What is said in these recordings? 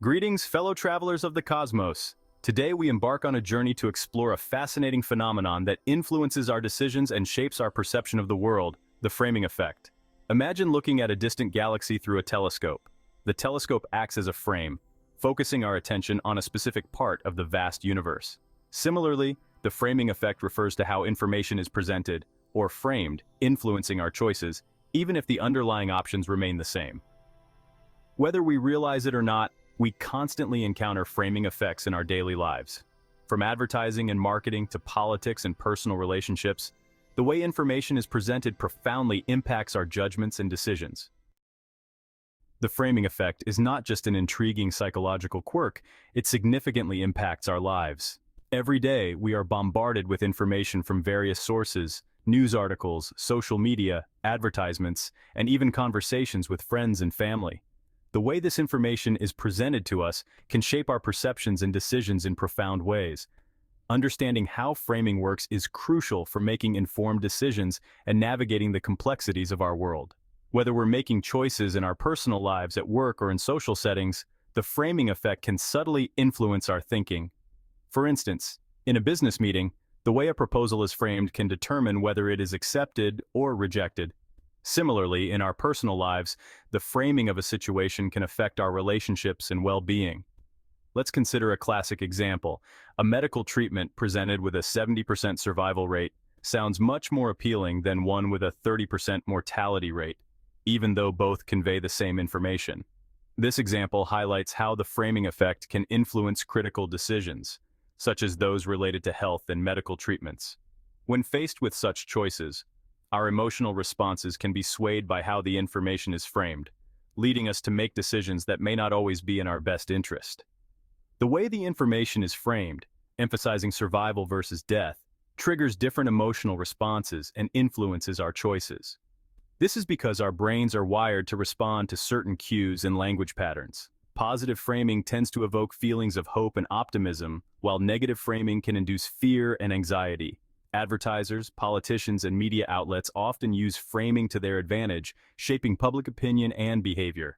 Greetings, fellow travelers of the cosmos. Today we embark on a journey to explore a fascinating phenomenon that influences our decisions and shapes our perception of the world, the framing effect. Imagine looking at a distant galaxy through a telescope. The telescope acts as a frame, focusing our attention on a specific part of the vast universe. Similarly, the framing effect refers to how information is presented, or framed, influencing our choices, even if the underlying options remain the same. Whether we realize it or not, we constantly encounter framing effects in our daily lives. From advertising and marketing to politics and personal relationships, the way information is presented profoundly impacts our judgments and decisions. The framing effect is not just an intriguing psychological quirk, it significantly impacts our lives. Every day, we are bombarded with information from various sources, news articles, social media, advertisements, and even conversations with friends and family. The way this information is presented to us can shape our perceptions and decisions in profound ways. Understanding how framing works is crucial for making informed decisions and navigating the complexities of our world. Whether we're making choices in our personal lives, at work, or in social settings, the framing effect can subtly influence our thinking. For instance, in a business meeting, the way a proposal is framed can determine whether it is accepted or rejected. Similarly, in our personal lives, the framing of a situation can affect our relationships and well-being. Let's consider a classic example. A medical treatment presented with a 70% survival rate sounds much more appealing than one with a 30% mortality rate, even though both convey the same information. This example highlights how the framing effect can influence critical decisions, such as those related to health and medical treatments. When faced with such choices, our emotional responses can be swayed by how the information is framed, leading us to make decisions that may not always be in our best interest. The way the information is framed, emphasizing survival versus death, triggers different emotional responses and influences our choices. This is because our brains are wired to respond to certain cues and language patterns. Positive framing tends to evoke feelings of hope and optimism, while negative framing can induce fear and anxiety. Advertisers, politicians, and media outlets often use framing to their advantage, shaping public opinion and behavior.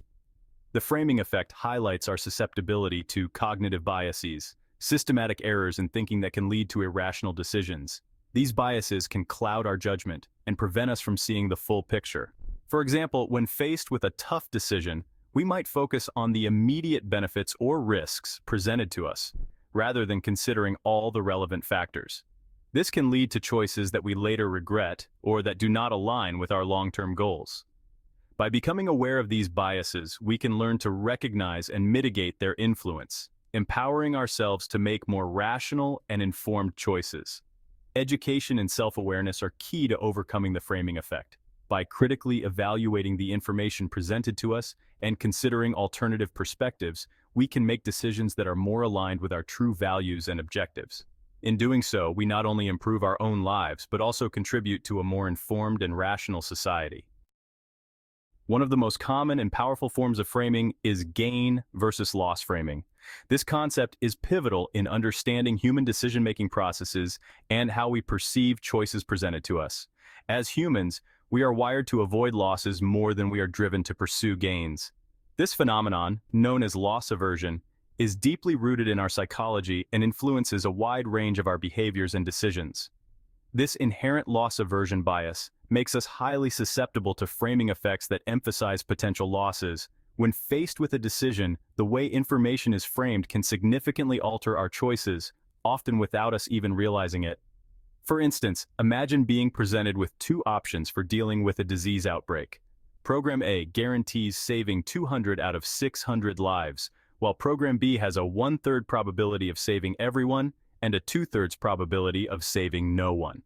The framing effect highlights our susceptibility to cognitive biases, systematic errors in thinking that can lead to irrational decisions. These biases can cloud our judgment and prevent us from seeing the full picture. For example, when faced with a tough decision, we might focus on the immediate benefits or risks presented to us, rather than considering all the relevant factors. This can lead to choices that we later regret or that do not align with our long-term goals. By becoming aware of these biases, we can learn to recognize and mitigate their influence, empowering ourselves to make more rational and informed choices. Education and self-awareness are key to overcoming the framing effect. By critically evaluating the information presented to us and considering alternative perspectives, we can make decisions that are more aligned with our true values and objectives. In doing so, we not only improve our own lives, but also contribute to a more informed and rational society. One of the most common and powerful forms of framing is gain versus loss framing. This concept is pivotal in understanding human decision-making processes and how we perceive choices presented to us. As humans, we are wired to avoid losses more than we are driven to pursue gains. This phenomenon, known as loss aversion, is deeply rooted in our psychology and influences a wide range of our behaviors and decisions. This inherent loss aversion bias makes us highly susceptible to framing effects that emphasize potential losses. When faced with a decision, the way information is framed can significantly alter our choices, often without us even realizing it. For instance, imagine being presented with two options for dealing with a disease outbreak. Program A guarantees saving 200 out of 600 lives, while Program B has a 1/3 probability of saving everyone and a 2/3 probability of saving no one.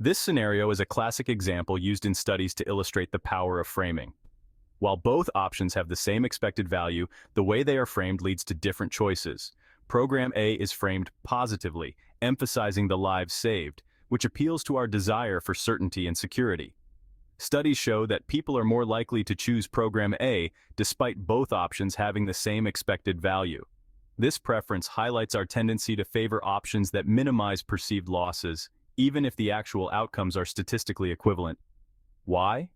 This scenario is a classic example used in studies to illustrate the power of framing. While both options have the same expected value, the way they are framed leads to different choices. Program A is framed positively, emphasizing the lives saved, which appeals to our desire for certainty and security. Studies show that people are more likely to choose Program A despite both options having the same expected value. This preference highlights our tendency to favor options that minimize perceived losses, even if the actual outcomes are statistically equivalent. Why?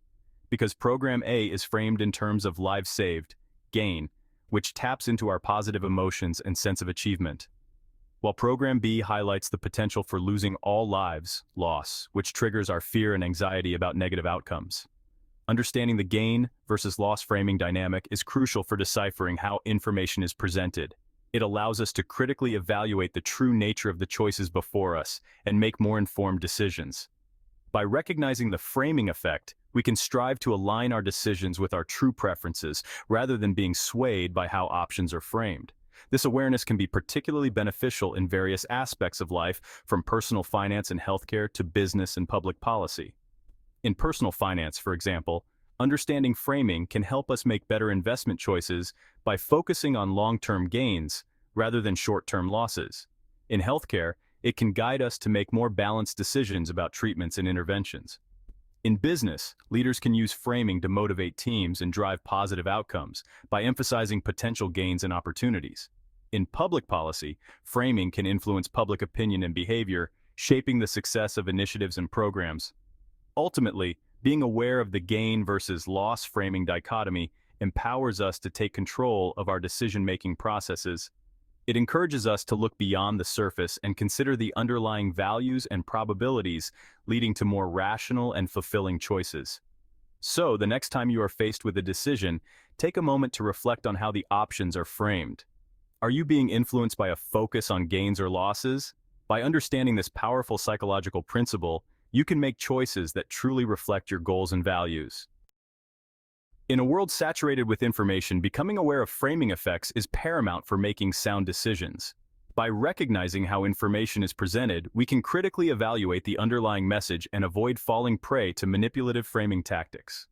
Because Program A is framed in terms of lives saved, gain, which taps into our positive emotions and sense of achievement. While Program B highlights the potential for losing all lives, loss, which triggers our fear and anxiety about negative outcomes. Understanding the gain versus loss framing dynamic is crucial for deciphering how information is presented. It allows us to critically evaluate the true nature of the choices before us and make more informed decisions. By recognizing the framing effect, we can strive to align our decisions with our true preferences rather than being swayed by how options are framed. This awareness can be particularly beneficial in various aspects of life, from personal finance and healthcare to business and public policy. In personal finance, for example, understanding framing can help us make better investment choices by focusing on long-term gains rather than short-term losses. In healthcare, it can guide us to make more balanced decisions about treatments and interventions. In business, leaders can use framing to motivate teams and drive positive outcomes by emphasizing potential gains and opportunities. In public policy, framing can influence public opinion and behavior, shaping the success of initiatives and programs. Ultimately, being aware of the gain versus loss framing dichotomy empowers us to take control of our decision-making processes. It encourages us to look beyond the surface and consider the underlying values and probabilities, leading to more rational and fulfilling choices. So, the next time you are faced with a decision, take a moment to reflect on how the options are framed. Are you being influenced by a focus on gains or losses? By understanding this powerful psychological principle, you can make choices that truly reflect your goals and values. In a world saturated with information, becoming aware of framing effects is paramount for making sound decisions. By recognizing how information is presented, we can critically evaluate the underlying message and avoid falling prey to manipulative framing tactics.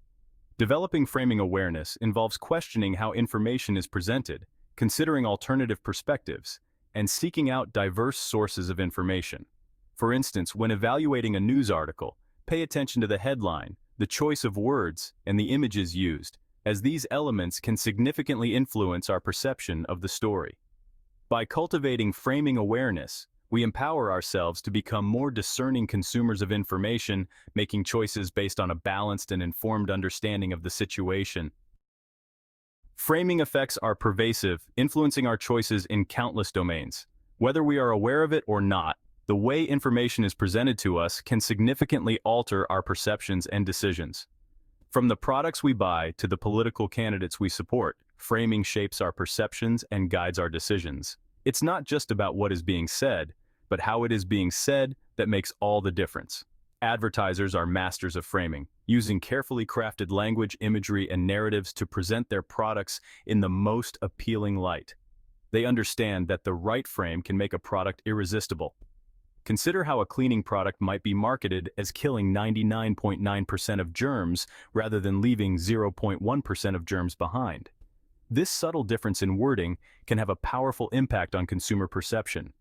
Developing framing awareness involves questioning how information is presented, considering alternative perspectives, and seeking out diverse sources of information. For instance, when evaluating a news article, pay attention to the headline, the choice of words, and the images used, as these elements can significantly influence our perception of the story. By cultivating framing awareness, we empower ourselves to become more discerning consumers of information, making choices based on a balanced and informed understanding of the situation. Framing effects are pervasive, influencing our choices in countless domains. Whether we are aware of it or not, the way information is presented to us can significantly alter our perceptions and decisions. From the products we buy to the political candidates we support, framing shapes our perceptions and guides our decisions. It's not just about what is being said, but how it is being said that makes all the difference. Advertisers are masters of framing, using carefully crafted language, imagery, and narratives to present their products in the most appealing light. They understand that the right frame can make a product irresistible. Consider how a cleaning product might be marketed as killing 99.9% of germs rather than leaving 0.1% of germs behind. This subtle difference in wording can have a powerful impact on consumer perception.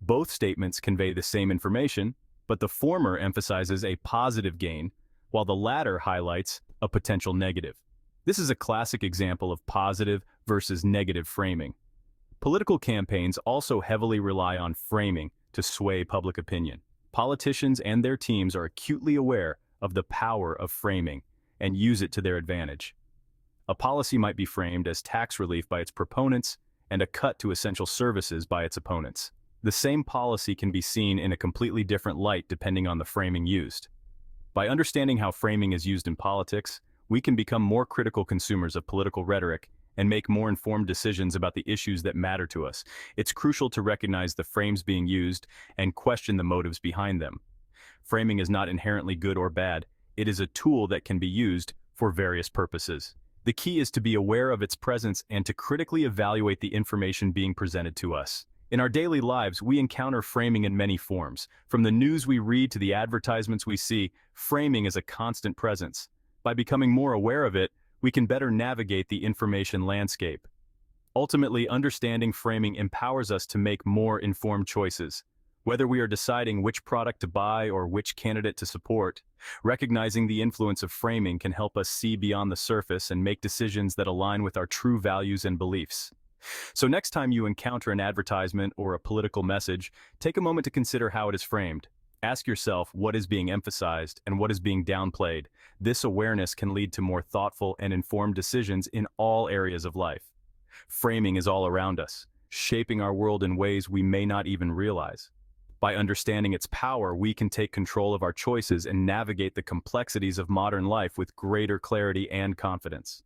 Both statements convey the same information, but the former emphasizes a positive gain, while the latter highlights a potential negative. This is a classic example of positive versus negative framing. Political campaigns also heavily rely on framing to sway public opinion. Politicians and their teams are acutely aware of the power of framing and use it to their advantage. A policy might be framed as tax relief by its proponents and a cut to essential services by its opponents. The same policy can be seen in a completely different light depending on the framing used. By understanding how framing is used in politics, we can become more critical consumers of political rhetoric and make more informed decisions about the issues that matter to us. It's crucial to recognize the frames being used and question the motives behind them. Framing is not inherently good or bad. It is a tool that can be used for various purposes. The key is to be aware of its presence and to critically evaluate the information being presented to us. In our daily lives, we encounter framing in many forms. From the news we read to the advertisements we see, framing is a constant presence. By becoming more aware of it, we can better navigate the information landscape. Ultimately, understanding framing empowers us to make more informed choices. Whether we are deciding which product to buy or which candidate to support, recognizing the influence of framing can help us see beyond the surface and make decisions that align with our true values and beliefs. So next time you encounter an advertisement or a political message, take a moment to consider how it is framed. Ask yourself what is being emphasized and what is being downplayed. This awareness can lead to more thoughtful and informed decisions in all areas of life. Framing is all around us, shaping our world in ways we may not even realize. By understanding its power, we can take control of our choices and navigate the complexities of modern life with greater clarity and confidence.